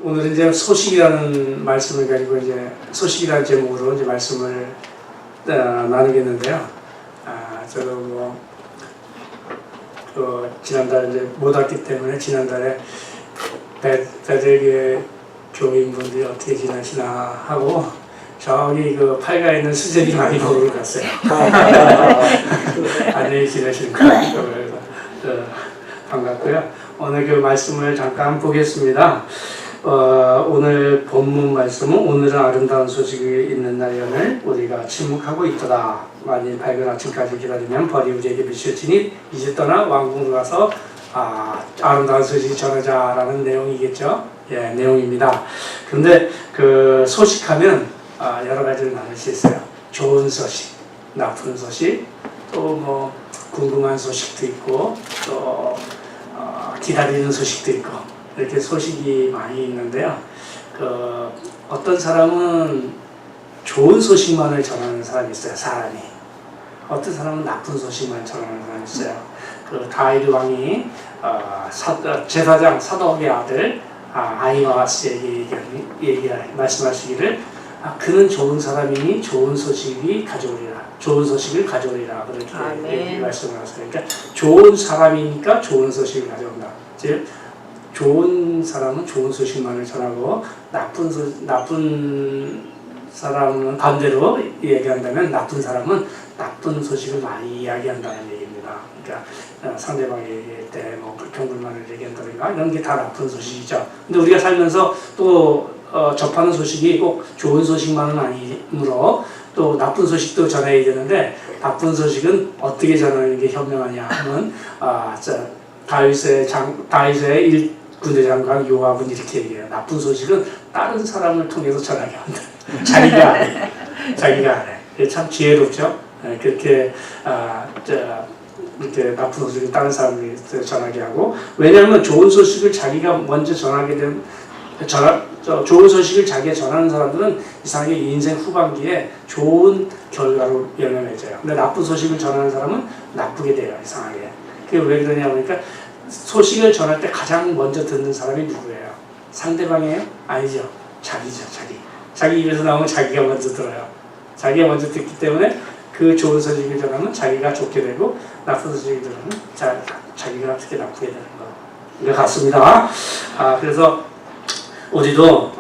오늘은 이제 소식이라는 말씀을 가지고 이제 소식이라는 제목으로 이제 말씀을 나누겠는데요. 저도 지난달 이제 못 왔기 때문에 지난달에 베들게 교인분들이 어떻게 지내시나 하고 저기 그 팔가에 있는 수제비 많이 먹으러 갔어요. 안녕히 지내시는가 그래서 반갑고요. 오늘 그 말씀을 잠깐 보겠습니다. 오늘 본문 말씀은 오늘은 아름다운 소식이 있는 날연을 우리가 침묵하고 있도다. 만일 밝은 아침까지 기다리면 벌이 우리에게 비추어지니 이제 떠나 왕궁으로 가서 아름다운 소식이 전하자라는 내용이겠죠. 예, 내용입니다. 그런데 그 소식하면 여러 가지를 나눌 수 있어요. 좋은 소식, 나쁜 소식, 또 뭐 궁금한 소식도 있고 또 기다리는 소식도 있고 이렇게 소식이 많이 있는데요. 어떤 사람은 좋은 소식만을 전하는 사람이 있어요. 사람이. 어떤 사람은 나쁜 소식만 전하는 사람이 있어요. 다윗 왕이 제사장 사독의 아들 아히마아스에게 말씀하시기를 그는 좋은 사람이니 좋은 소식을 가져오리라 그렇게 말씀을 하세요. 그러니까 좋은 사람이니까 좋은 소식을 가져온다. 즉 좋은 사람은 좋은 소식만을 전하고 나쁜 사람은 반대로 얘기한다면 나쁜 사람은 나쁜 소식을 많이 이야기한다는 얘기입니다. 그러니까 상대방이 얘기할 때 뭐 불평불만을 얘기한다든가 이런 게 다 나쁜 소식이죠. 근데 우리가 살면서 또 접하는 소식이 꼭 좋은 소식만은 아니므로 또 나쁜 소식도 전해야 되는데 나쁜 소식은 어떻게 전하는 게 현명하냐 하면 다윗의 군대 장관 요압은 이렇게 얘기해요. 나쁜 소식은 다른 사람을 통해서 전하게 한다. 자기가 안 해. 참 지혜롭죠. 그렇게 이렇게 나쁜 소식을 다른 사람에게 전하게 하고, 왜냐하면 좋은 소식을 자기가 먼저 전하게 되면 좋은 소식을 자기가 전하는 사람들은 이상하게 인생 후반기에 좋은 결과로 열려맺어요. 근데 나쁜 소식을 전하는 사람은 나쁘게 돼요. 이상하게. 그게 왜 그러냐 보니까 소식을 전할 때 가장 먼저 듣는 사람이 누구예요? 상대방이에요? 아니죠. 자기죠. 자기 입에서 나오면 자기가 먼저 들어요. 자기가 먼저 듣기 때문에 그 좋은 소식을 전하면 자기가 좋게 되고 나쁜 소식을 전하면 자기가 어떻게 나쁘게 되는 것 같습니다. 그래서 우리도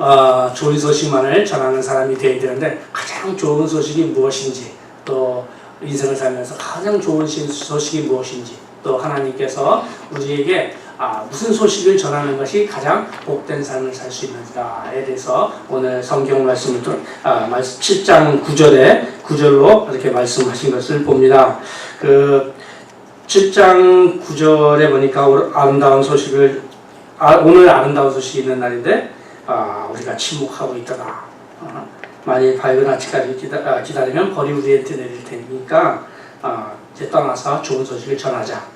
좋은 소식만을 전하는 사람이 되어야 되는데 가장 좋은 소식이 무엇인지, 또 인생을 살면서 가장 좋은 소식이 무엇인지, 또 하나님께서 우리에게 무슨 소식을 전하는 것이 가장 복된 삶을 살 수 있는지에 대해서 오늘 성경 말씀을 7장 9절로 이렇게 말씀하신 것을 봅니다. 7장 9절에 보니까 오늘 아름다운 소식이 있는 날인데 우리가 침묵하고 있더라. 만일 밝은 아침까지 기다리면 벌이 우리한테 내릴 테니까 이제 떠나서 좋은 소식을 전하자.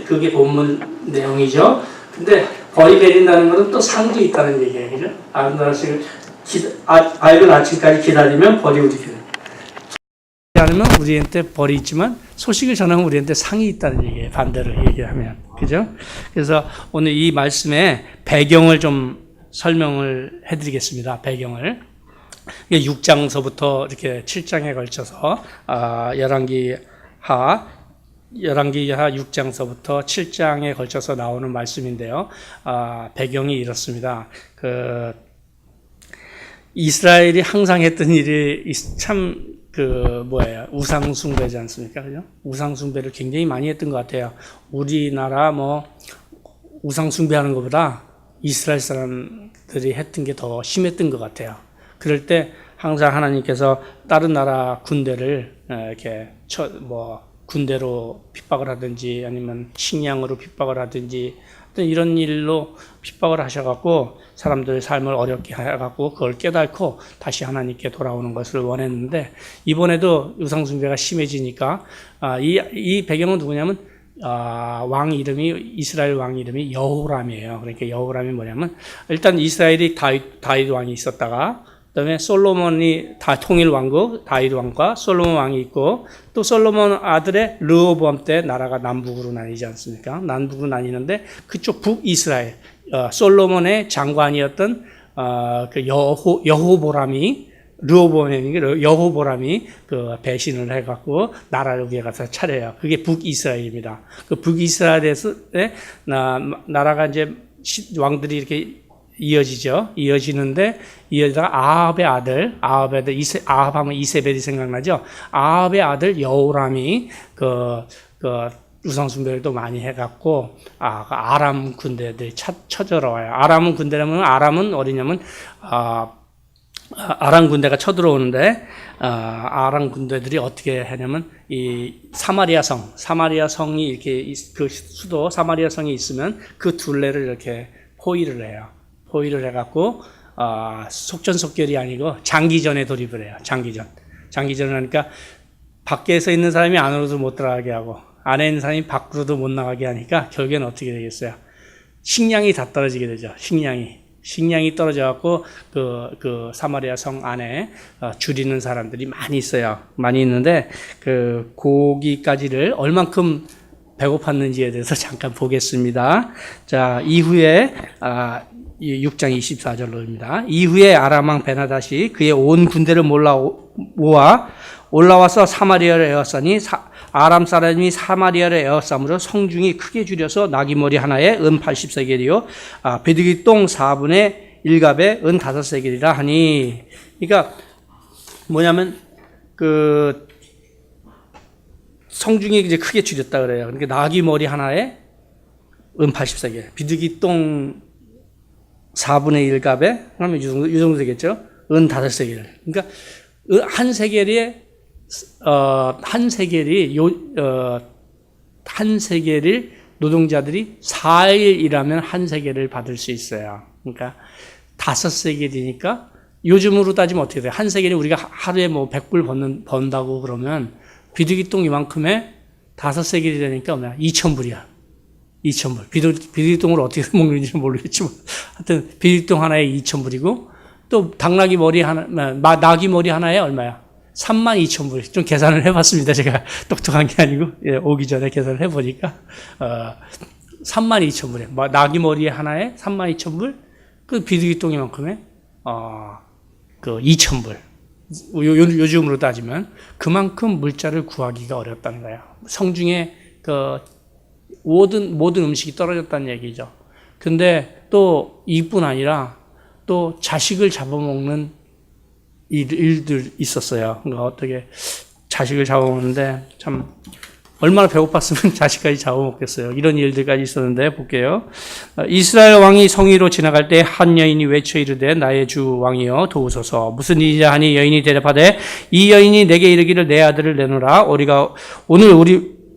그게 본문 내용이죠. 근데 벌이 내린다는 것은 또 상도 있다는 얘기예요. 그죠? 아름다운 소식을 밝은 아침까지 기다리면 벌이 우리한테 않으면 우리한테 벌이 있지만 소식을 전하면 우리한테 상이 있다는 얘기예요. 반대로 얘기하면. 그죠? 그래서 오늘 이 말씀의 배경을 좀 설명을 해드리겠습니다. 배경을. 6장서부터 이렇게 7장에 걸쳐서 열왕기하 6장서부터 7장에 걸쳐서 나오는 말씀인데요. 배경이 이렇습니다. 이스라엘이 항상 했던 일이 참 우상숭배지 않습니까? 그죠? 우상숭배를 굉장히 많이 했던 것 같아요. 우리나라 우상숭배하는 것보다 이스라엘 사람들이 했던 게 더 심했던 것 같아요. 그럴 때 항상 하나님께서 다른 나라 군대를 이렇게 군대로 핍박을 하든지 아니면 식량으로 핍박을 하든지 어떤 이런 일로 핍박을 하셔갖고 사람들의 삶을 어렵게 해갖고 그걸 깨닫고 다시 하나님께 돌아오는 것을 원했는데 이번에도 우상숭배가 심해지니까 이 배경은 누구냐면 이스라엘 왕 이름이 여호람이에요. 그러니까 여호람이 뭐냐면 일단 이스라엘이 다윗 왕이 있었다가 그다음에 솔로몬이 통일 왕국 다윗 왕과 솔로몬 왕이 있고 또 솔로몬 아들의 르호보암 때 나라가 남북으로 나뉘지 않습니까? 남북으로 나뉘는데 그쪽 북이스라엘 솔로몬의 장관이었던 그 여호보람이 그 배신을 해갖고 나라를 위에 가서 차려요. 그게 북이스라엘입니다. 그 북이스라엘에서 나라가 이제 왕들이 이렇게 이어지는데 이어지다가 아합의 아들 아합하면 이세벨이 생각나죠. 아합의 아들 여호람이 그 우상 숭배를 또 많이 해갖고 아람 군대들이 쳐들어와요. 아람 군대라면 아람은 어디냐면 아람 군대가 쳐들어오는데 아람 군대들이 어떻게 하냐면 이 사마리아 성이 이렇게 그 수도 사마리아 성이 있으면 그 둘레를 이렇게 포위를 해요. 포위를 해갖고 속전속결이 아니고 장기전에 돌입을 해요. 장기전을 하니까 밖에서 있는 사람이 안으로도 못 들어가게 하고 안에 있는 사람이 밖으로도 못 나가게 하니까 결국에는 어떻게 되겠어요? 식량이 다 떨어지게 되죠. 식량이 떨어져갖고 그 사마리아 성 안에 줄이는 사람들이 많이 있어요. 많이 있는데 그 고기까지를 얼만큼 배고팠는지에 대해서 잠깐 보겠습니다. 자, 이후에 6장 24절로입니다. 이후에 아람 왕 베나다시 그의 온 군대를 모아 올라와서 사마리아를 에워싸니 아람 사람이 사마리아를 에워싸므로 성중이 크게 줄여서 나귀머리 하나에 은 80세겔이요 비둘기 똥 4분의 1갑에 은 5세겔이라 하니. 그러니까 뭐냐면 그 성중이 이제 크게 줄였다 그래요. 그러니까 나귀머리 하나에 은 80세겔, 비둘기 똥 4분의 1갑에 그러면 이 정도 되겠죠. 은 5세겔. 그러니까 한 세겔이 한 세겔을 노동자들이 4일 일하면 한 세겔을 받을 수 있어요. 그러니까 5세겔이니까 요즘으로 따지면 어떻게 돼요? 한 세겔이 우리가 하루에 뭐 100불 번다고 그러면 비둘기똥 이만큼에 5세겔이 되니까 뭐야? 2,000불이야. 2,000불. 비둘기똥을 어떻게 먹는지 모르겠지만 하여튼 비둘기똥 하나에 2,000불이고 또 당나귀 머리 하나, 나귀 머리 하나에 얼마야? 32,000불. 좀 계산을 해봤습니다. 제가 똑똑한 게 아니고, 오기 전에 계산을 해보니까, 32,000불에, 나귀 머리 하나에 32,000불, 그 비둘기똥이만큼에, 2,000불. 요즘으로 따지면, 그만큼 물자를 구하기가 어렵다는 거예요. 성중에, 모든 음식이 떨어졌다는 얘기죠. 근데 또 이뿐 아니라, 또 자식을 잡아먹는 일들 있었어요. 그러니까 어떻게 자식을 잡아먹는데 참 얼마나 배고팠으면 자식까지 잡아먹겠어요. 이런 일들까지 있었는데 볼게요. 이스라엘 왕이 성위로 지나갈 때 한 여인이 외쳐 이르되 나의 주 왕이여 도우소서. 무슨 일이냐 하니 여인이 대답하되 이 여인이 내게 이르기를 내 아들을 내놓으라.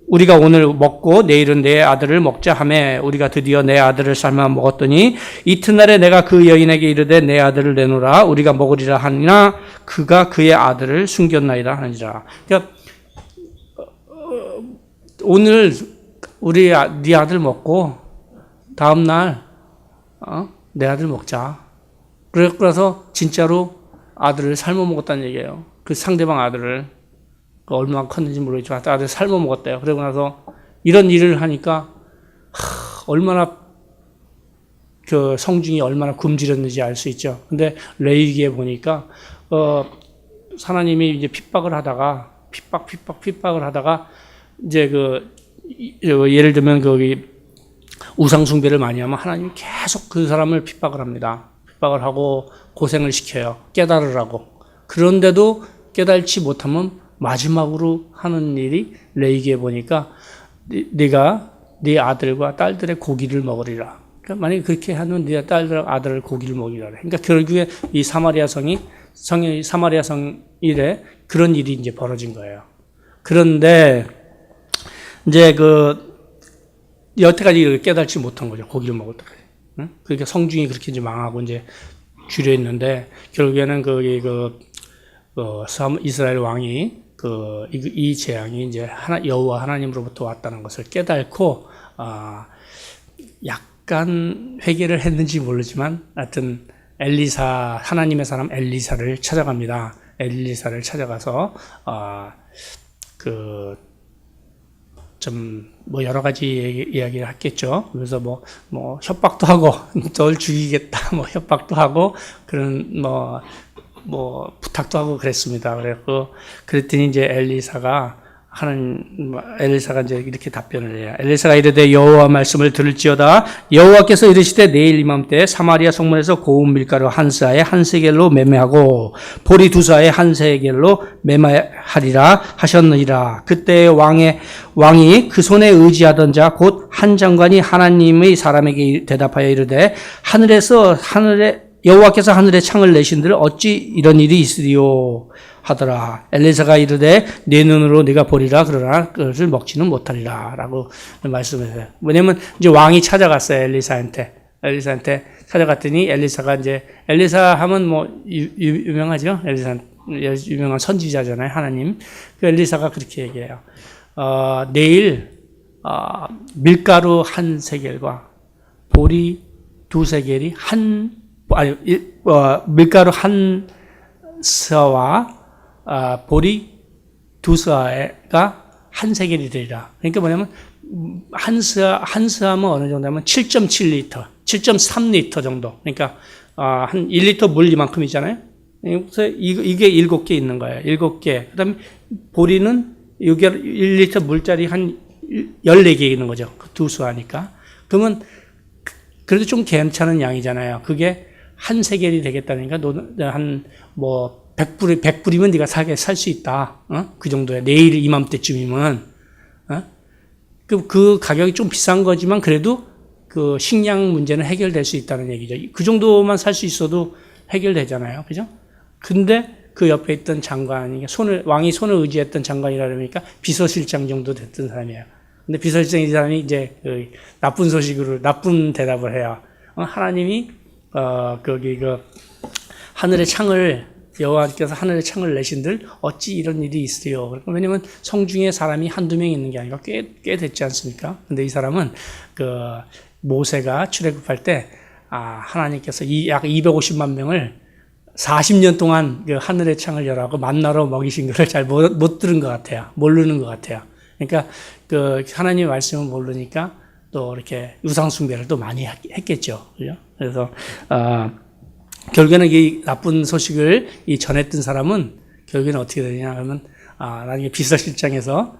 우리가 오늘 먹고 내일은 내 아들을 먹자 하매 우리가 드디어 내 아들을 삶아 먹었더니 이튿날에 내가 그 여인에게 이르되 네 아들을 내놓으라 우리가 먹으리라 하니나 그가 그의 아들을 숨겼나이다 하니라. 그러니까 오늘 우리 네 아들 먹고 다음 날 내 아들 먹자. 그래서 진짜로 아들을 삶아 먹었다는 얘기예요. 그 상대방 아들을. 얼마나 컸는지 모르겠지만 아들 삶아 먹었대요. 그러고 나서 이런 일을 하니까 얼마나 그 성중이 얼마나 굶주렸는지 알 수 있죠. 근데 레위기에 보니까 하나님이 이제 핍박을 하다가 이제 예를 들면 거기 우상 숭배를 많이 하면 하나님이 계속 그 사람을 핍박을 합니다. 핍박을 하고 고생을 시켜요. 깨달으라고. 그런데도 깨달지 못하면 마지막으로 하는 일이 레위기에 보니까 네가 네 아들과 딸들의 고기를 먹으리라. 그러니까 만약에 그렇게 하면 네 딸들 아들을 고기를 먹이라. 그러니까 결국에 이 사마리아 성이 사마리아 성 일에 그런 일이 이제 벌어진 거예요. 그런데 이제 여태까지 깨달지 못한 거죠. 고기를 먹을 때까지. 응? 그러니까 성중이 그렇게 이제 망하고 이제 줄여 있는데 결국에는 이스라엘 왕이 이 재앙이 이제 여호와 하나님으로부터 왔다는 것을 깨닫고 약간 회개를 했는지 모르지만 하여튼 하나님의 사람 엘리사를 찾아갑니다. 엘리사를 찾아가서 좀 뭐 여러 가지 이야기를 했겠죠. 그래서 뭐 협박도 하고 널 죽이겠다 뭐 협박도 하고 그런 뭐 부탁도 하고 그랬습니다. 그랬더니 이제 엘리사가 이제 이렇게 답변을 해요. 엘리사가 이르되 여호와 말씀을 들을지어다. 여호와께서 이르시되 내일 이맘때 사마리아 성문에서 고운 밀가루 한 스아에 한 세겔로 매매하고 보리 두 스아에 한 세겔로 매매하리라 하셨느니라. 그때 왕이 그 손에 의지하던 자 곧 한 장관이 하나님의 사람에게 대답하여 이르되 여호와께서 하늘에 창을 내신들 어찌 이런 일이 있으리요 하더라. 엘리사가 이르되 내 눈으로 네가 보리라 그러나 그것을 먹지는 못하리라 라고 말씀했어요. 왜냐면 이제 왕이 찾아갔어요. 엘리사한테 찾아갔더니 엘리사 하면 뭐 유명하죠. 엘리사 유명한 선지자잖아요. 하나님. 그 엘리사가 그렇게 얘기해요. 내일 밀가루 한 세겔과 보리 두 세겔이 밀가루 한 스아와 보리 두 스아가 한 세겔이 되리라. 그러니까 뭐냐면 한 스아면 어느 정도냐면 7.7리터, 7.3리터 정도. 그러니까 한 1리터 물 이만큼이잖아요. 그래서 이게 7개 있는 거예요. 7개. 그다음에 보리는 이게 1리터 물짜리 한 14개 있는 거죠. 두 스아니까. 그러면 그래도 좀 괜찮은 양이잖아요. 그게 한 세겔이 되겠다니까 한 뭐 100불이면 네가 살 수 있다. 그 정도야. 내일 이맘때쯤이면 그 가격이 좀 비싼 거지만 그래도 그 식량 문제는 해결될 수 있다는 얘기죠. 그 정도만 살 수 있어도 해결되잖아요. 그죠? 근데 그 옆에 있던 장관이 왕이 손을 의지했던 장관이라 그러니까 비서실장 정도 됐던 사람이에요. 근데 비서실장 이 사람이 이제 그 나쁜 대답을 해요. 하나님이 여호와께서 하늘의 창을 내신들 어찌 이런 일이 있으요. 왜냐면 성중에 사람이 한두 명 있는 게 아니라 꽤 됐지 않습니까? 근데 이 사람은 모세가 출애굽할 때 하나님께서 약 250만 명을 40년 동안 그 하늘의 창을 열하고 만나로 먹이신 것을 잘 못 들은 것 같아요. 모르는 것 같아요. 그러니까 하나님의 말씀을 모르니까 또 이렇게 우상숭배를 또 많이 했겠죠. 그죠? 그래서 결국에는 이 나쁜 소식을 전했던 사람은 결국에는 어떻게 되냐 하면 나중에 비서실장에서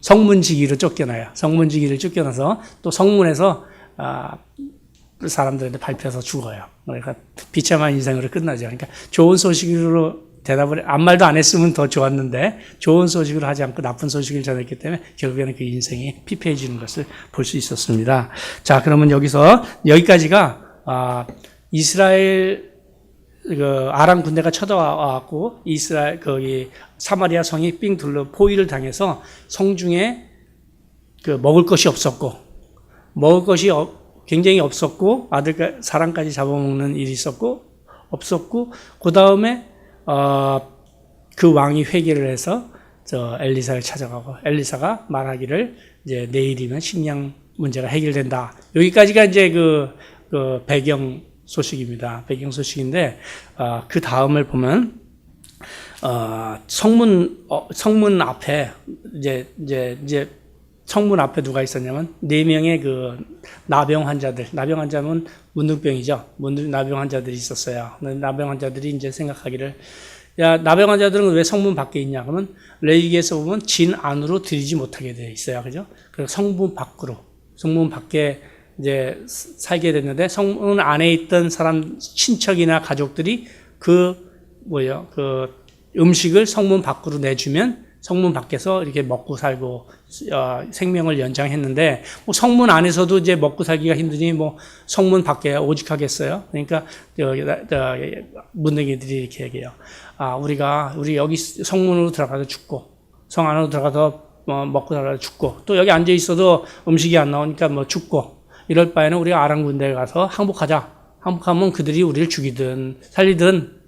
성문지기로 쫓겨나요. 성문지기를 쫓겨나서 또 성문에서 사람들한테 발표해서 죽어요. 그러니까 비참한 인생으로 끝나죠. 그러니까 좋은 소식으로 대답을 아무 말도 안 했으면 더 좋았는데 좋은 소식으로 하지 않고 나쁜 소식을 전했기 때문에 결국에는 그 인생이 피폐해지는 것을 볼 수 있었습니다. 자, 그러면 여기까지가 이스라엘 아람 군대가 쳐들어와갖고 이스라엘 사마리아 성이 삥 둘러 포위를 당해서 성중에 먹을 것이 없었고 굉장히 없었고 사람까지 잡아먹는 일이 없었고 그 다음에 그 왕이 회개를 해서 엘리사를 찾아가고 엘리사가 말하기를 이제 내일이면 식량 문제가 해결된다. 여기까지가 이제 그 배경 소식입니다. 배경 소식인데 그 다음을 보면 성문 앞에 이제 성문 앞에 누가 있었냐면 4명의 그 나병 환자면 문둥병이죠. 나병 환자들이 있었어요. 나병 환자들이 이제 생각하기를 나병 환자들은 왜 성문 밖에 있냐? 그러면 레위기에서 보면 진 안으로 들이지 못하게 돼 있어요. 그죠? 그래서 성문 밖에 이제 살게 됐는데 성문 안에 있던 사람 친척이나 가족들이 그 음식을 성문 밖으로 내주면 성문 밖에서 이렇게 먹고 살고 생명을 연장했는데 성문 안에서도 이제 먹고 살기가 힘드니 성문 밖에 오직하겠어요. 그러니까 문둥이들이 이렇게 얘기해요. 우리 여기 성문으로 들어가서 죽고 성 안으로 들어가서 먹고 살아서 죽고 또 여기 앉아 있어도 음식이 안 나오니까 죽고 이럴 바에는 우리가 아람 군대에 가서 항복하자. 항복하면 그들이 우리를 죽이든 살리든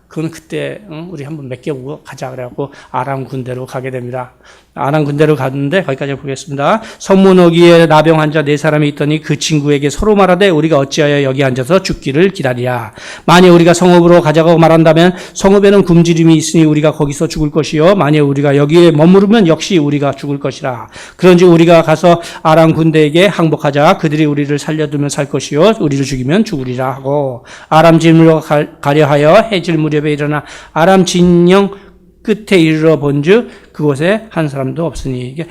그건 그때 우리 한번 맡겨보고 가자 그래갖고 아람 군대로 가게 됩니다. 아람 군대로 갔는데 거기까지 보겠습니다. 성문호기에 나병 환자 4사람이 있더니 그 친구에게 서로 말하되 우리가 어찌하여 여기 앉아서 죽기를 기다리랴. 만일 우리가 성읍으로 가자고 말한다면 성읍에는 굶주림이 있으니 우리가 거기서 죽을 것이요 만일 우리가 여기에 머무르면 역시 우리가 죽을 것이라. 그런즉 우리가 가서 아람 군대에게 항복하자. 그들이 우리를 살려두면 살 것이요 우리를 죽이면 죽으리라 하고 아람 진으로 가려 하여 해질 무렵에 일어나 아람 진영 끝에 이르러 본즉 그곳에 한 사람도 없으니 이게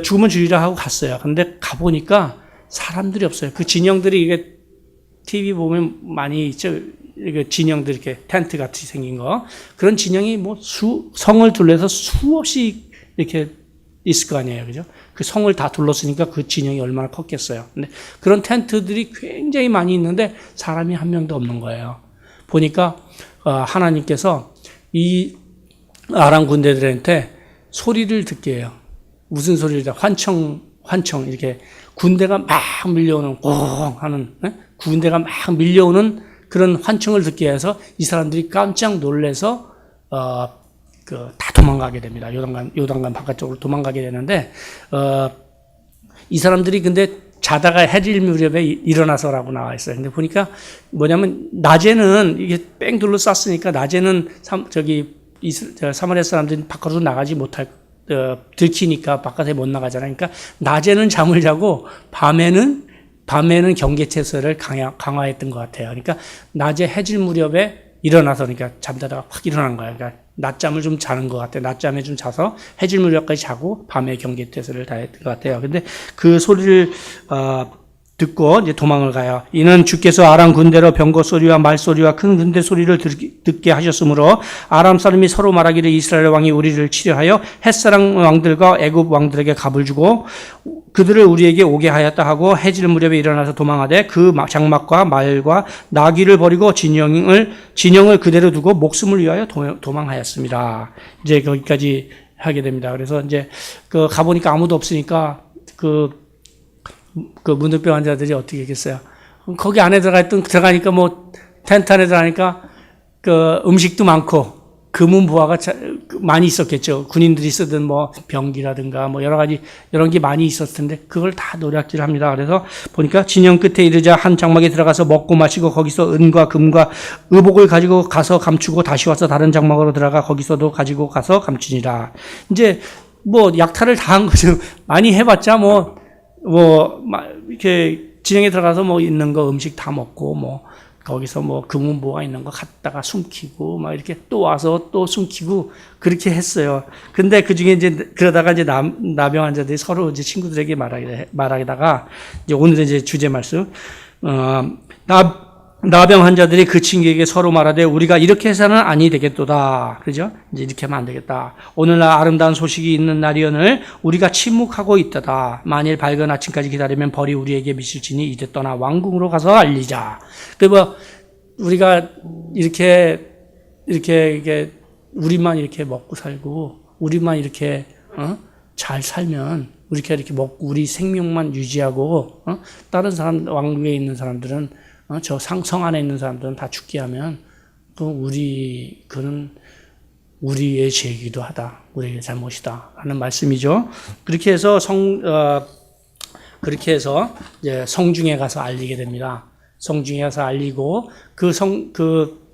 죽으면 죽이라 하고 갔어요. 근데 가보니까 사람들이 없어요. 그 진영들이 이게 TV 보면 많이 있죠. 이게 진영들 이렇게 텐트 같이 생긴 거. 그런 진영이 뭐 성을 둘러서 수없이 이렇게 있을 거 아니에요. 그죠? 그 성을 다 둘렀으니까 그 진영이 얼마나 컸겠어요. 근데 그런 텐트들이 굉장히 많이 있는데 사람이 한 명도 없는 거예요. 보니까 하나님께서 이 아람 군대들한테 소리를 듣게 해요. 무슨 소리를 환청 이렇게 군대가 막 밀려오는 꽁 하는 군대가 막 밀려오는 그런 환청을 듣게 해서 이 사람들이 깜짝 놀래서 다 도망가게 됩니다. 요단강 바깥쪽으로 도망가게 되는데 이 사람들이 근데 자다가 해질 무렵에 일어나서라고 나와 있어요. 근데 보니까 뭐냐면 낮에는 이게 뺑 둘러쌌으니까 낮에는 사마리아 사람들이 밖으로 나가지 못할 들키니까 바깥에 못 나가잖아요. 그러니까 낮에는 잠을 자고 밤에는 경계체설을 강화했던 것 같아요. 그러니까 낮에 해질 무렵에 일어나서 그러니까 잠자다가 확 일어난 거예요. 그러니까 낮잠을 좀 자는 것 같아요. 낮잠에 좀 자서 해질 무렵까지 자고 밤에 경계태세를 다했던 것 같아요. 근데 그 소리를 듣고 이제 도망을 가요. 이는 주께서 아람 군대로 병거 소리와 말 소리와 큰 군대 소리를 듣게 하셨으므로 아람 사람이 서로 말하기를 이스라엘 왕이 우리를 치려하여 햇사람 왕들과 애굽 왕들에게 갑을 주고 그들을 우리에게 오게 하였다 하고 해질 무렵에 일어나서 도망하되 그 장막과 말과 나귀를 버리고 진영을 그대로 두고 목숨을 위하여 도망하였습니다. 이제 거기까지 하게 됩니다. 그래서 이제 가보니까 아무도 없으니까 그 문득병 환자들이 어떻게 했겠어요? 거기 안에 들어가니까 뭐 텐트 안에 들어가니까 음식도 많고 금은 보화가 많이 있었겠죠. 군인들이 쓰던 뭐 병기라든가 뭐 여러 가지 이런 게 많이 있었을 텐데 그걸 다 노략질을 합니다. 그래서 보니까 진영 끝에 이르자 한 장막에 들어가서 먹고 마시고 거기서 은과 금과 의복을 가지고 가서 감추고 다시 와서 다른 장막으로 들어가 거기서도 가지고 가서 감추니라. 이제 뭐 약탈을 다 한 거죠. 많이 해봤자 이렇게 진영에 들어가서 뭐 있는 거 음식 다 먹고 뭐 거기서 뭐 금은보가 있는 거 갖다가 숨기고 막 이렇게 또 와서 또 숨기고 그렇게 했어요. 근데 그 중에 이제 그러다가 이제 나병 환자들이 서로 이제 친구들에게 말하다가 이제 오늘 이제 주제 말씀 나병 환자들이 그 친구에게 서로 말하되 우리가 이렇게 해서는 아니 되겠도다. 그죠? 이제 이렇게 하면 안 되겠다. 오늘날 아름다운 소식이 있는 날이오늘 우리가 침묵하고 있다다. 만일 밝은 아침까지 기다리면 벌이 우리에게 미칠지니 이제 떠나 왕궁으로 가서 알리자. 그리고 우리가 이렇게 우리만 이렇게 먹고 살고 우리만 이렇게 잘 살면 이렇게 먹고 우리 생명만 유지하고 다른 사람 왕궁에 있는 사람들은 저 성 안에 있는 사람들은 다 죽게 하면 그는 우리의 죄이기도 하다. 우리의 잘못이다. 라는 말씀이죠. 그렇게 해서 이제 성중에 가서 알리게 됩니다. 성중에 가서 알리고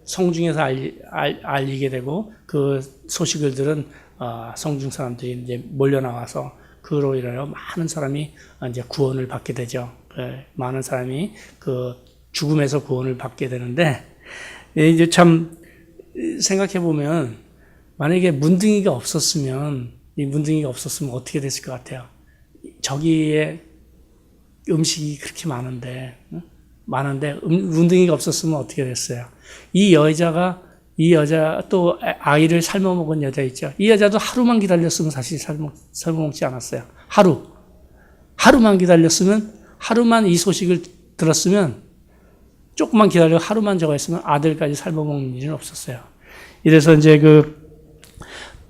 성중에서 알리게 되고 그 소식을 들은 성중 사람들이 이제 몰려 나와서 그로 인하여 많은 사람이 이제 구원을 받게 되죠. 많은 사람이 죽음에서 구원을 받게 되는데, 이제 참, 생각해보면, 만약에 문둥이가 없었으면 어떻게 됐을 것 같아요? 저기에 음식이 그렇게 많은데, 문둥이가 없었으면 어떻게 됐어요? 이 여자 또 아이를 삶아먹은 여자 있죠? 이 여자도 하루만 기다렸으면 사실 삶아먹지 않았어요. 하루만 기다렸으면, 하루만 이 소식을 들었으면, 조금만 기다려 하루만 저거 했으면 아들까지 삶아먹는 일은 없었어요. 이래서 이제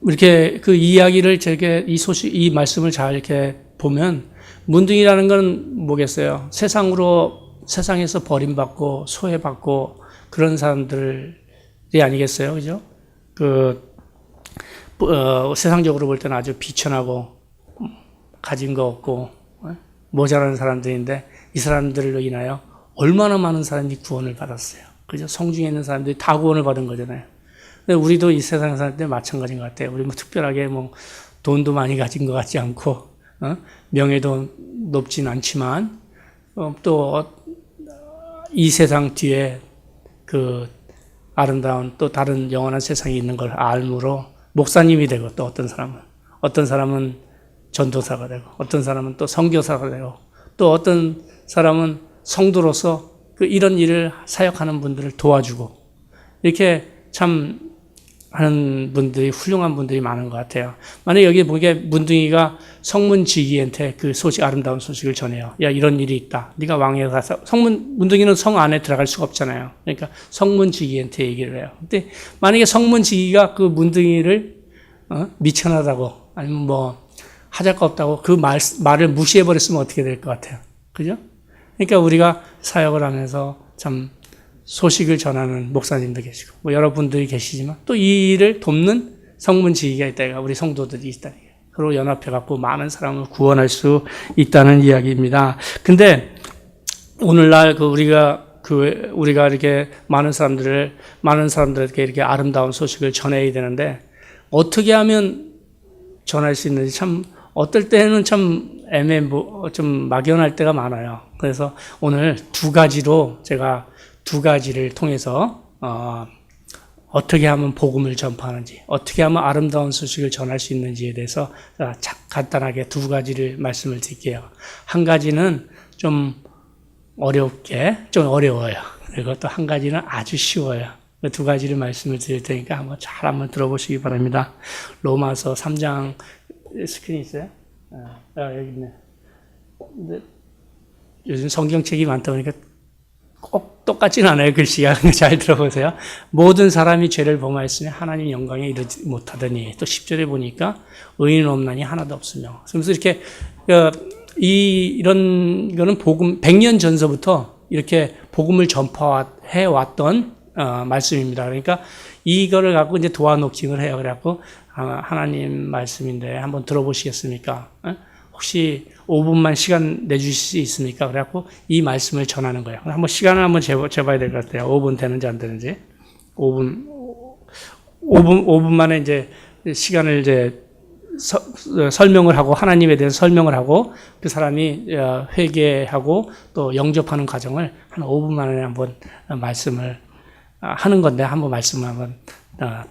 이렇게 이야기를 이 말씀을 잘 이렇게 보면 문둥이라는 건 뭐겠어요? 세상에서 버림받고 소외받고 그런 사람들을 아니겠어요, 그죠? 세상적으로 볼 때는 아주 비천하고 가진 거 없고 모자라는 사람들인데 이 사람들로 인하여 얼마나 많은 사람이 구원을 받았어요. 그죠? 성중에 있는 사람들이 다 구원을 받은 거잖아요. 근데 우리도 이 세상 사람들 마찬가지인 것 같아요. 우리 뭐 특별하게 뭐 돈도 많이 가진 것 같지 않고, 명예도 높진 않지만, 또 이 세상 뒤에 그 아름다운 또 다른 영원한 세상이 있는 걸 알므로 목사님이 되고, 또 어떤 사람은 전도사가 되고, 어떤 사람은 또 선교사가 되고, 또 어떤 사람은 성도로서 이런 일을 사역하는 분들을 도와주고, 이렇게 참 하는 분들이, 훌륭한 분들이 많은 것 같아요. 만약에 여기 보기에 문둥이가 성문지기한테 그 소식, 아름다운 소식을 전해요. 야, 이런 일이 있다. 네가 왕에 가서, 문둥이는 성 안에 들어갈 수가 없잖아요. 그러니까 성문지기한테 얘기를 해요. 근데 만약에 성문지기가 그 문둥이를, 미천하다고, 아니면 뭐, 하잘 거 없다고 그 말을 무시해버렸으면 어떻게 될 것 같아요. 그죠? 그러니까 우리가 사역을 하면서 참 소식을 전하는 목사님도 계시고, 뭐 여러분들이 계시지만 또 이 일을 돕는 성문지기가 있다. 우리 성도들이 있다. 그리고 연합해갖고 많은 사람을 구원할 수 있다는 이야기입니다. 근데 오늘날 우리가 이렇게 많은 사람들에게 이렇게 아름다운 소식을 전해야 되는데 어떻게 하면 전할 수 있는지 참 어떨 때는 참 좀 막연할 때가 많아요. 그래서 오늘 제가 두 가지를 통해서 어떻게 하면 복음을 전파하는지, 어떻게 하면 아름다운 소식을 전할 수 있는지에 대해서 간단하게 두 가지를 말씀을 드릴게요. 한 가지는 좀 어려워요. 그리고 또 한 가지는 아주 쉬워요. 두 가지를 말씀을 드릴 테니까 한번 들어보시기 바랍니다. 로마서 3장 스크린 있어요? 여기 있네. 근데 요즘 성경책이 많다 보니까 꼭 똑같지는 않아요. 글씨가. 잘 들어보세요. 모든 사람이 죄를 범하였으며 하나님 영광에 이르지 못하더니, 또 10절에 보니까 의인 없나니 하나도 없으며. 그래서 이렇게 이런 거는 복음 100년 전서부터 이렇게 복음을 전파해 왔던 말씀입니다. 그러니까 이거를 갖고 이제 도안 녹징을 해요. 그래갖고 하나님 말씀인데 한번 들어보시겠습니까? 혹시 5분만 시간 내주실 수 있습니까? 그래갖고 이 말씀을 전하는 거예요. 한번 시간을 한번 재봐야 될 것 같아요. 5분 되는지 안 되는지. 5분 만에 이제 시간을 이제 설명을 하고, 하나님에 대해서 설명을 하고, 그 사람이 회개하고 또 영접하는 과정을 한 5분 만에 한번 말씀을 하는 건데, 한번 말씀을 한번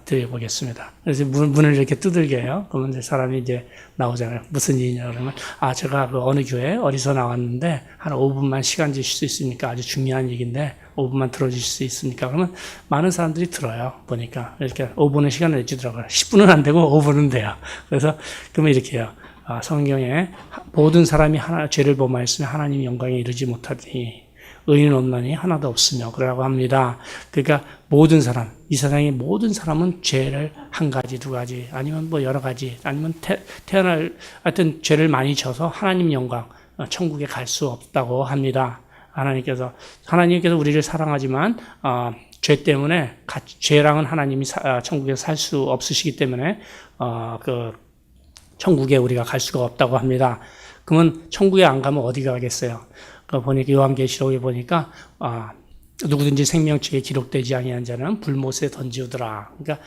드려보겠습니다. 그래서 문을 이렇게 두들겨 해요. 그러면 이제 사람이 이제 나오잖아요. 무슨 일이냐 그러면, 제가 그 어느 교회 어디서 나왔는데 한 5분만 시간 주실 수 있습니까? 아주 중요한 얘기인데 5분만 들어주실 수 있습니까? 그러면 많은 사람들이 들어요. 보니까 이렇게 5분의 시간을 내주더라고요. 10분은 안 되고 5분은 돼요. 그래서 그러면 이렇게 해요. 성경에 모든 사람이 죄를 범하였으며 하나님 영광에 이르지 못하더니 의인 없나니 하나도 없으며 그러라고 합니다. 그러니까 모든 사람, 이 세상의 모든 사람은 죄를 한 가지, 두 가지, 아니면 뭐 여러 가지, 아니면 하여튼 죄를 많이 져서 하나님 영광, 천국에 갈 수 없다고 합니다. 하나님께서 우리를 사랑하지만 죄 때문에 죄랑은 하나님이 천국에 살 수 없으시기 때문에 천국에 우리가 갈 수가 없다고 합니다. 그러면 천국에 안 가면 어디 가겠어요? 보니까 요한계시록에 보니까 누구든지 생명책에 기록되지 아니한 자는 불못에 던지우더라. 그러니까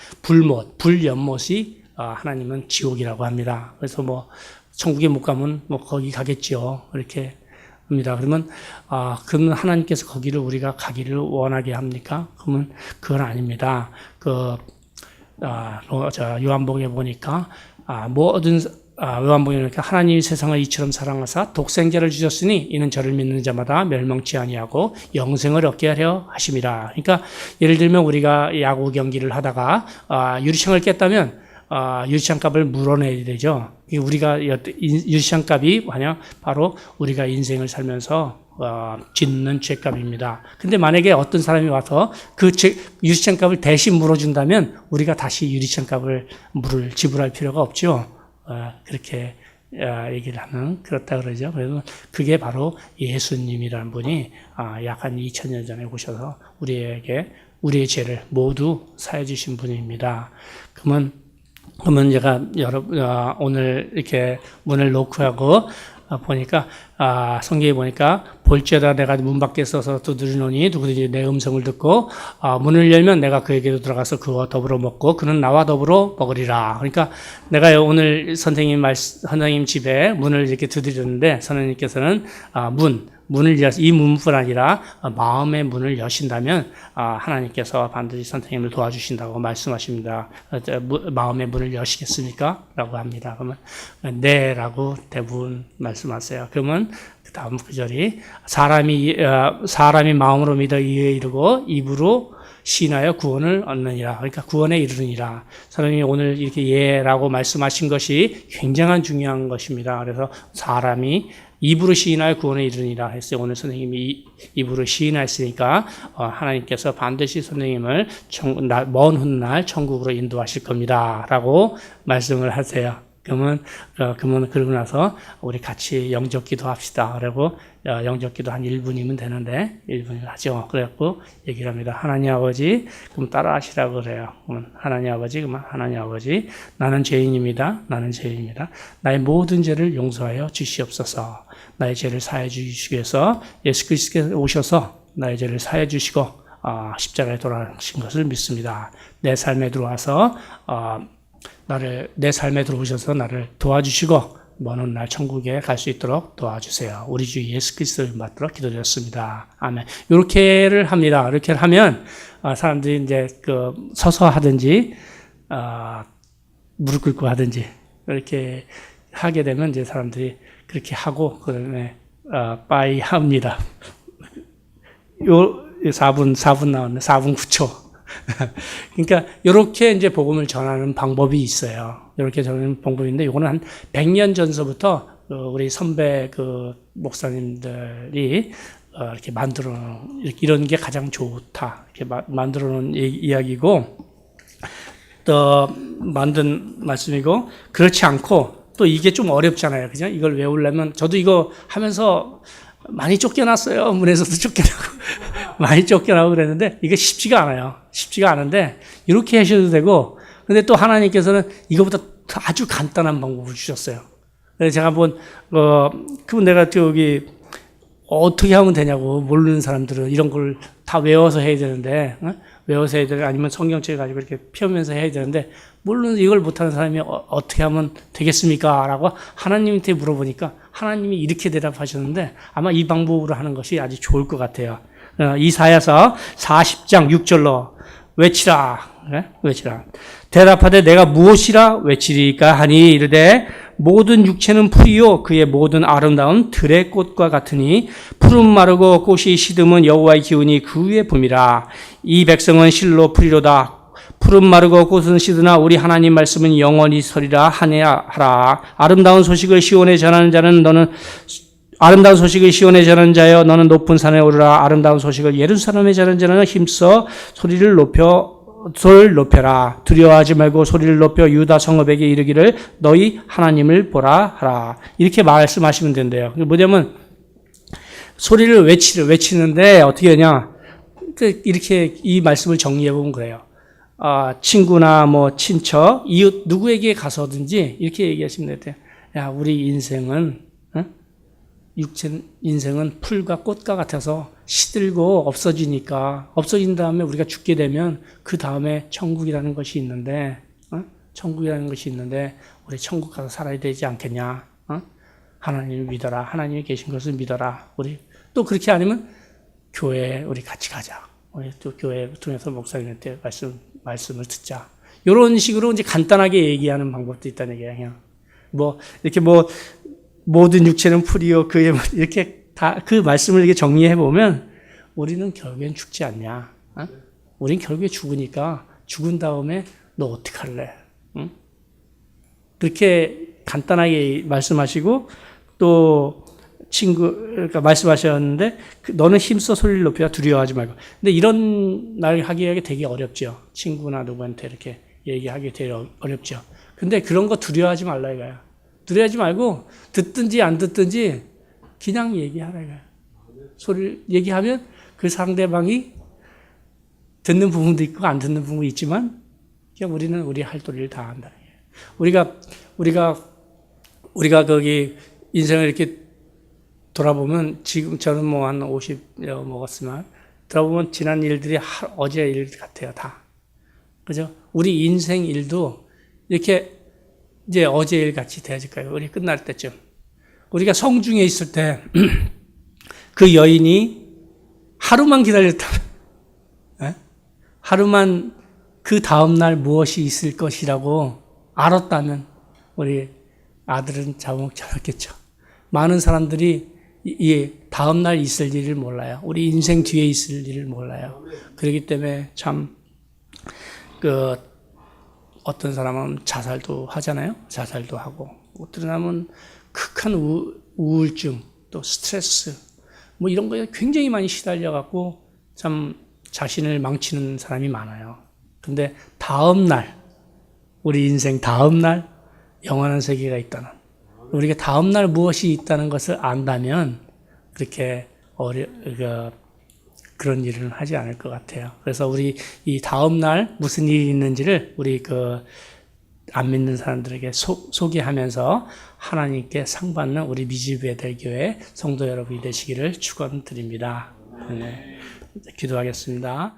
불연못이 하나님은 지옥이라고 합니다. 그래서 뭐 천국에 못 가면 뭐 거기 가겠지요. 이렇게 합니다. 그러면 하나님께서 거기를 우리가 가기를 원하게 합니까? 그러면 그건 아닙니다. 요한복음에 보니까 요한복음에 보니까 하나님이 세상을 이처럼 사랑하사 독생자를 주셨으니 이는 저를 믿는 자마다 멸망치 아니하고 영생을 얻게 하려 하심이라. 그러니까 예를 들면 우리가 야구 경기를 하다가 유리창을 깼다면 유리창 값을 물어내야 되죠. 우리가 유리창 값이 바로 우리가 인생을 살면서 짓는 죄값입니다. 근데 만약에 어떤 사람이 와서 그 유리창 값을 대신 물어준다면 우리가 다시 유리창 값을 지불할 필요가 없죠. 그렇게 얘기를 하는 그렇다 그러죠. 그래서 그게 바로 예수님이라는 분이 약 한 2000년 전에 오셔서 우리의 죄를 모두 사해 주신 분입니다. 그러면 제가 오늘 이렇게 문을 놓고 하고 보니까 성경에 보니까 볼지어다 내가 문 밖에 서서 두드리노니 누구든지 내 음성을 듣고 문을 열면 내가 그에게로 들어가서 그와 더불어 먹고 그는 나와 더불어 먹으리라. 그러니까 내가 오늘 선생님 집에 문을 이렇게 두드렸는데 선생님께서는 문을 여서 이 문뿐 아니라 마음의 문을 여신다면 하나님께서 반드시 선생님을 도와주신다고 말씀하십니다. 마음의 문을 여시겠습니까? 라고 합니다. 그러면 네라고 대부분 말씀하세요. 그러면 그 다음 구절이 사람이 마음으로 믿어 이에 이르고 입으로 시인하여 구원을 얻느니라. 그러니까 구원에 이르느니라. 사람이 오늘 이렇게 예라고 말씀하신 것이 굉장한 중요한 것입니다. 그래서 사람이 입으로 시인하여 구원에 이르느니라 했어요. 오늘 선생님이 입으로 시인했으니까 하나님께서 반드시 선생님을 먼 훗날 천국으로 인도하실 겁니다. 라고 말씀을 하세요. 그러면 그러고 나서 우리 같이 영접기도 합시다. 그리고 영접기도 한 1분이면 되는데 1분을 하죠. 그래갖고 얘기를 합니다. 하나님 아버지, 그럼 따라 하시라고 그래요. 하나님 아버지, 그러면 하나님 아버지, 나는 죄인입니다. 나는 죄인입니다. 나의 모든 죄를 용서하여 주시옵소서. 나의 죄를 사해 주시기 위해서 예수 그리스도께서 오셔서 나의 죄를 사해 주시고 십자가에 돌아가신 것을 믿습니다. 내 삶에 들어와서 내 삶에 들어오셔서 나를 도와주시고 먼 훗날 천국에 갈 수 있도록 도와주세요. 우리 주 예수 그리스도를 받도록 기도드렸습니다. 아멘. 이렇게를 합니다. 이렇게 하면 사람들이 이제 서서 하든지 무릎 꿇고 하든지 이렇게 하게 되면 이제 사람들이 그렇게 하고 그다음에 빠이 합니다. 요 4분 나왔네. 4분 9초. 그러니까 이렇게 이제 복음을 전하는 방법이 있어요. 이렇게 전하는 방법인데 이거는 한 100년 전서부터 우리 선배 목사님들이 이렇게 만들어 놓은 이런 게 가장 좋다. 이렇게 만들어 놓은 이야기고 또 만든 말씀이고 그렇지 않고 또 이게 좀 어렵잖아요. 그죠? 이걸 외우려면 저도 이거 하면서 많이 쫓겨났어요. 문에서도 쫓겨나고 많이 쫓겨나고 그랬는데 이게 쉽지가 않아요. 쉽지가 않은데 이렇게 하셔도 되고 근데 또 하나님께서는 이거보다 아주 간단한 방법을 주셨어요. 그래서 제가 한번 그럼 내가 저기 어떻게 하면 되냐고 모르는 사람들은 이런 걸 다 외워서 해야 되는데 외워서 해야 되고 아니면 성경책 가지고 이렇게 펴면서 해야 되는데 물론 이걸 못하는 사람이 어떻게 하면 되겠습니까? 라고 하나님한테 물어보니까 하나님이 이렇게 대답하셨는데 아마 이 방법으로 하는 것이 아주 좋을 것 같아요. 이사야서 40장 6절로 외치라. 외치라. 대답하되 내가 무엇이라 외치리까 하니 이르되 모든 육체는 풀이요 그의 모든 아름다운 들의 꽃과 같으니 푸른 마르고 꽃이 시듬은 여호와의 기운이 그 위에 붐이라. 이 백성은 실로 풀이로다. 푸른 마르고 꽃은 시드나 우리 하나님 말씀은 영원히 서리라 하라. 아름다운 소식을 시온에 전하는 자는 아름다운 소식을 시온에 전하는 자여 너는 높은 산에 오르라. 아름다운 소식을 예루살렘에 전하는 자는 힘써 소리를 높여라. 두려워하지 말고 소리를 높여 유다 성읍에게 이르기를 너희 하나님을 보라 하라. 이렇게 말씀하시면 된대요. 뭐냐면 소리를 외치는데 어떻게 하냐. 이렇게 이 말씀을 정리해 보면 그래요. 친구나 친척, 이웃 누구에게 가서든지 이렇게 얘기하시면 돼요. 야, 우리 인생은 인생은 풀과 꽃과 같아서 시들고 없어진 다음에 우리가 죽게 되면 그 다음에 천국이라는 것이 있는데 우리 천국 가서 살아야 되지 않겠냐? 하나님을 믿어라. 하나님이 계신 것을 믿어라. 우리 또 그렇게 아니면 교회에 우리 같이 가자. 우리 또 교회 통해서 목사님한테 말씀을 듣자. 이런 식으로 이제 간단하게 얘기하는 방법도 있다는 얘기예요. 이렇게 모든 육체는 풀이요 그의 이렇게 다 그 말씀을 이렇게 정리해 보면 우리는 결국엔 죽지 않냐? 우린 결국에 죽으니까 죽은 다음에 너 어떻게 할래? 응? 그렇게 간단하게 말씀하시고 또 그러니까 말씀하셨는데 너는 힘써 소리를 높여 두려워하지 말고. 근데 이런 말 하기가 되게 어렵죠. 친구나 누구한테 이렇게 얘기하기 되게 어렵죠. 근데 그런 거 두려워하지 말라 이거야. 두려워하지 말고 듣든지 안 듣든지 그냥 얘기하라 이거야. 소리를 얘기하면 그 상대방이 듣는 부분도 있고 안 듣는 부분이 있지만 그냥 우리는 우리 할 도리를 다 한다. 우리가 거기 인생을 이렇게 돌아보면 지금 저는 뭐 한 50 먹었으면 돌아보면 지난 일들이 어제 일 같아요, 다. 그죠? 우리 인생 일도 이렇게 이제 어제 일 같이 되어질 거예요. 우리 끝날 때쯤. 우리가 성중에 있을 때 그 여인이 하루만 기다렸다면, 하루만 그 다음날 무엇이 있을 것이라고 알았다면 우리 아들은 잡아먹잖았겠죠. 많은 사람들이 이 다음날 있을 일을 몰라요. 우리 인생 뒤에 있을 일을 몰라요. 그렇기 때문에 참 어떤 사람은 자살도 하잖아요. 자살도 하고 어떤 사람은 극한 우울증 또 스트레스 뭐 이런 거에 굉장히 많이 시달려갖고 참 자신을 망치는 사람이 많아요. 근데 다음날 우리 인생 다음날 영원한 세계가 있다는 우리가 다음날 무엇이 있다는 것을 안다면 그렇게 그런 일은 하지 않을 것 같아요. 그래서 우리 이 다음날 무슨 일이 있는지를 우리 안 믿는 사람들에게 소개하면서 하나님께 상 받는 우리 미즈베델교회 성도 여러분이 되시기를 축원드립니다. 네. 기도하겠습니다.